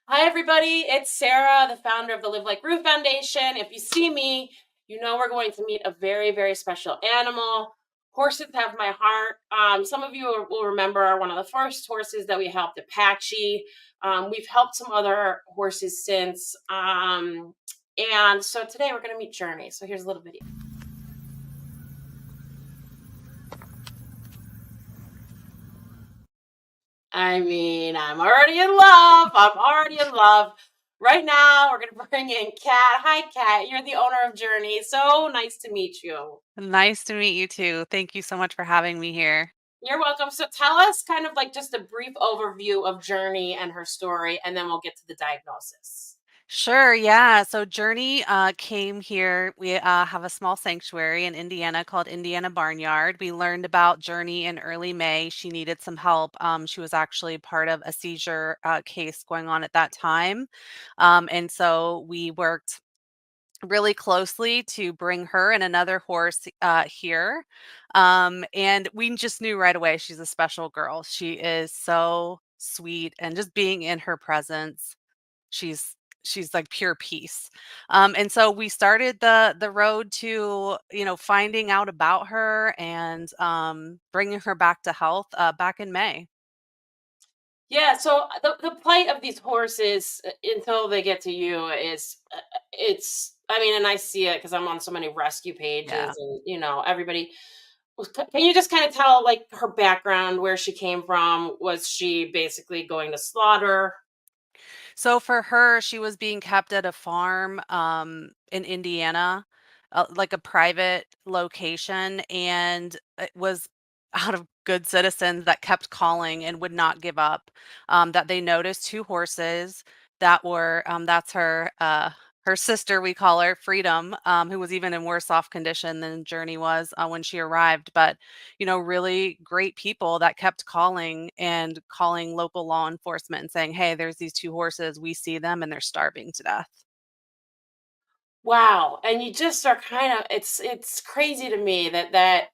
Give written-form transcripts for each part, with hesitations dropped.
Hi, everybody. It's Sarah, the founder of the Live Like Ruth Foundation. If you see me, you know we're going to meet a very, very special animal. Horses have my heart. Some of you will remember one of the first horses that we helped, Apache. We've helped some other horses since. And so today we're going to meet Journey. So here's a little video. I mean, I'm already in love. I'm already in love. Right now, we're going to bring in Kat. Hi, Kat. You're the owner of Journey. So nice to meet you. Nice to meet you too. Thank you so much for having me here. You're welcome. So tell us kind of like just a brief overview of Journey and her story, and then we'll get to the diagnosis. Sure, yeah. So Journey came here. We have a small sanctuary in Indiana called Indiana Barnyard. We learned about Journey in early May. She needed some help. She was actually part of a seizure case going on at that time. And so we worked really closely to bring her and another horse here. And we just knew right away she's a special girl. She is so sweet, and just being in her presence, she's she's like pure peace. And so we started the road to finding out about her and bringing her back to health back in May. Yeah, so the plight of these horses until they get to you is it's I mean, and I see it because I'm on so many rescue Yeah. pages and everybody. Can you just kind of tell like her background, where she came from? Was she basically going to slaughter? So for her, she was being kept at a farm in Indiana, like a private location, and it was out of good citizens that kept calling and would not give up. That they noticed two horses that were that's her sister, we call her Freedom, who was even in worse off condition than Journey was when she arrived. But really great people that kept calling and calling local law enforcement and saying, "Hey, there's these two horses. We see them and they're starving to death." Wow, and you just are kind of it's crazy to me that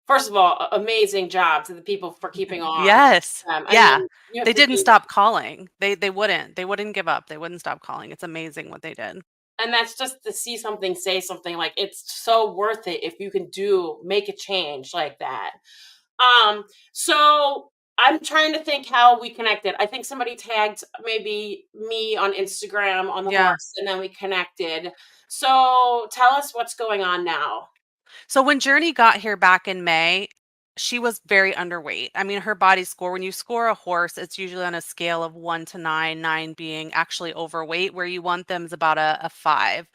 first of all, amazing job to the people for keeping on. Yes. I Yeah. mean, you have They to didn't be, stop calling. They wouldn't. They wouldn't give up. They wouldn't stop calling. It's amazing what they did. and that's just to see something, say something like it's so worth it if you can make a change like that. Um, so I'm trying to think how we connected. I think somebody tagged maybe me on Instagram on the Yeah. horse, and then we connected. So tell us what's going on now. So when Journey got here back in May, she was very underweight. I mean, her body score, when you score a horse, it's usually on a scale of 1 to 9, 9 being actually overweight. Where you want them is about a 5.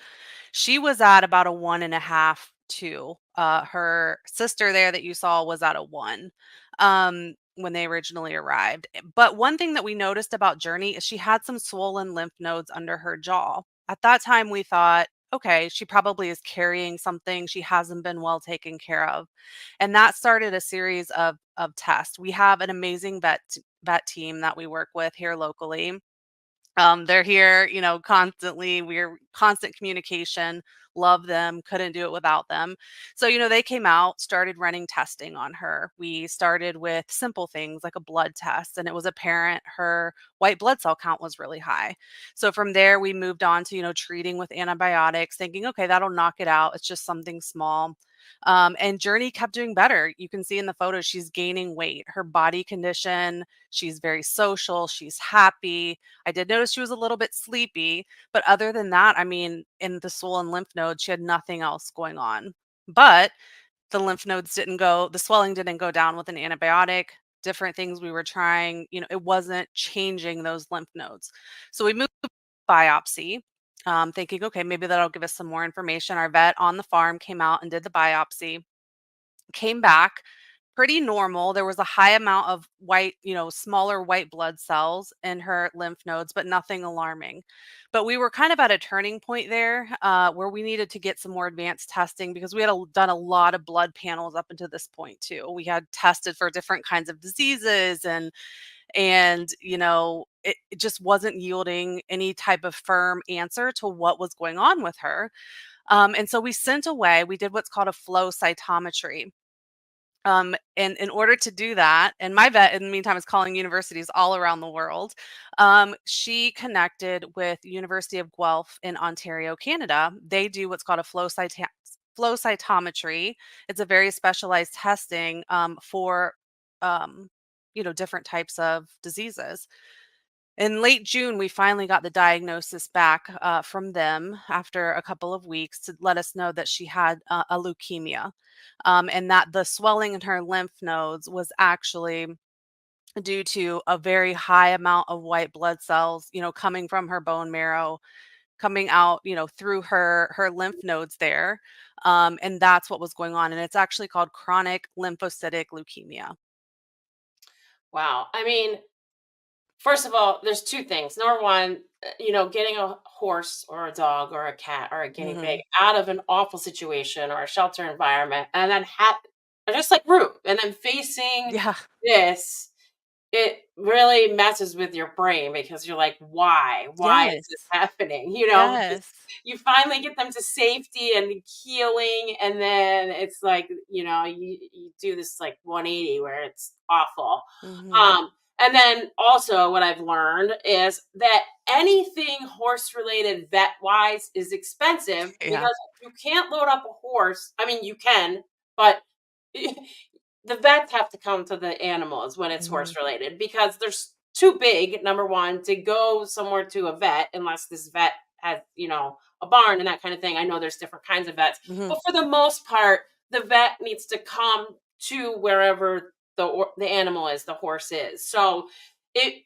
She was at about a 1.5, 2. Her sister there that you saw was at a 1 when they originally arrived. But one thing that we noticed about Journey is she had some swollen lymph nodes under her jaw. At that time, we thought, okay, she probably is carrying something. She hasn't been well taken care of. And that started a series of tests. We have an amazing vet team that we work with here locally. They're here, constantly. We're constant communication. Love them. Couldn't do it without them. So, they came out, started running testing on her. We started with simple things like a blood test, and it was apparent her white blood cell count was really high. So from there, we moved on to, treating with antibiotics, thinking, okay, that'll knock it out. It's just something small. And Journey kept doing better. You can see in the photos, she's gaining weight. Her body condition, she's very social, she's happy. I did notice she was a little bit sleepy, but other than that, I mean, in the swollen lymph nodes, she had nothing else going on. But the swelling didn't go down with an antibiotic. Different things we were trying, it wasn't changing those lymph nodes. So we moved to biopsy, thinking, okay, maybe that'll give us some more information. Our vet on the farm came out and did the biopsy, came back pretty normal. There was a high amount of white, smaller white blood cells in her lymph nodes, but nothing alarming. But we were kind of at a turning point there where we needed to get some more advanced testing because we had done a lot of blood panels up until this point too. We had tested for different kinds of diseases and it just wasn't yielding any type of firm answer to what was going on with her. And so we sent away. We did what's called a flow cytometry. And in order to do that, and my vet in the meantime is calling universities all around the world, she connected with University of Guelph in Ontario, Canada. They do what's called a flow cytometry. It's a very specialized testing for um, different types of diseases. In late June, we finally got the diagnosis back from them after a couple of weeks to let us know that she had a leukemia, and that the swelling in her lymph nodes was actually due to a very high amount of white blood cells, coming from her bone marrow, coming out, through her lymph nodes there, and that's what was going on. And it's actually called chronic lymphocytic leukemia. Wow. I mean, first of all, there's two things. Number one, getting a horse or a dog or a cat or a guinea pig Hmm. out of an awful situation or a shelter environment, and then just like Rue, and then facing Yeah. this, it really messes with your brain because you're like, "Why? Why is this Yes. happening?" Because Yes. you finally get them to safety and healing, and then it's like, you do this, like, 180 where it's awful. Hmm. And then also what I've learned is that anything horse-related vet-wise is expensive Yeah. because you can't load up a horse. I mean, you can, but the vets have to come to the animals when it's Hmm. horse related because they're too big, number one, to go somewhere to a vet unless this vet has, a barn and that kind of thing. I know there's different kinds of vets, Hmm. but for the most part, the vet needs to come to wherever the animal is, the horse is. So it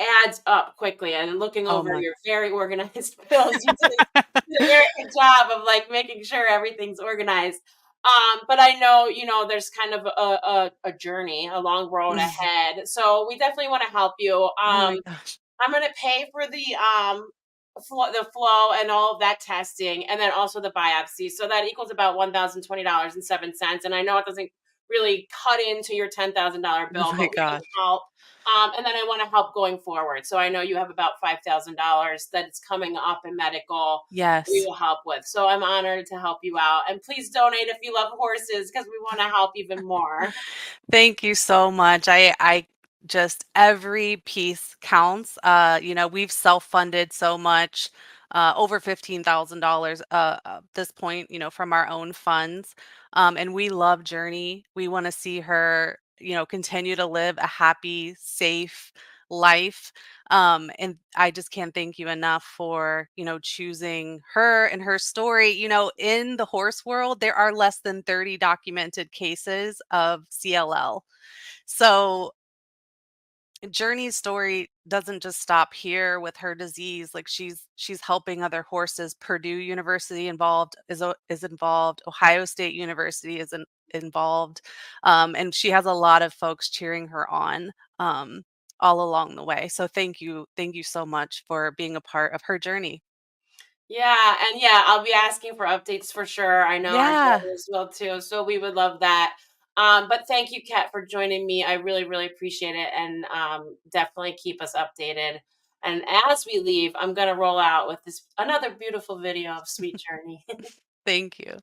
adds up quickly. And looking Oh over my. your very organized bills, you did a very good job of like making sure everything's organized. But I know, there's kind of a journey, a long road ahead. So we definitely want to help you. Oh my gosh. I'm gonna pay for the flow and all of that testing, and then also the biopsy. So that equals about $1,020.07. And I know it doesn't really cut into your $10,000 Oh bill, my but we can gosh. help. And then I want to help going forward. So I know you have about $5,000 that is coming up in medical. We Yes. will help with. So I'm honored to help you out. And please donate if you love horses because we want to help even more. Thank you so much. I just every piece counts. We've self-funded so much, over $15,000 at this point, from our own funds. And we love Journey. We want to see her, continue to live a happy, safe life. And I just can't thank you enough for, choosing her and her story. In the horse world, there are less than 30 documented cases of CLL. So Journey's story doesn't just stop here with her disease. Like she's helping other horses. Purdue University is involved. Ohio State University is involved, and she has a lot of folks cheering her on all along the way. So thank you so much for being a part of her journey. Yeah, and yeah, I'll be asking for updates for sure. I know our Yeah, donors will too, so we would love that. But thank you, Kat, for joining me. I really, really appreciate it, and definitely keep us updated. And as we leave, I'm gonna roll out with this another beautiful video of Sweet Journey. thank you.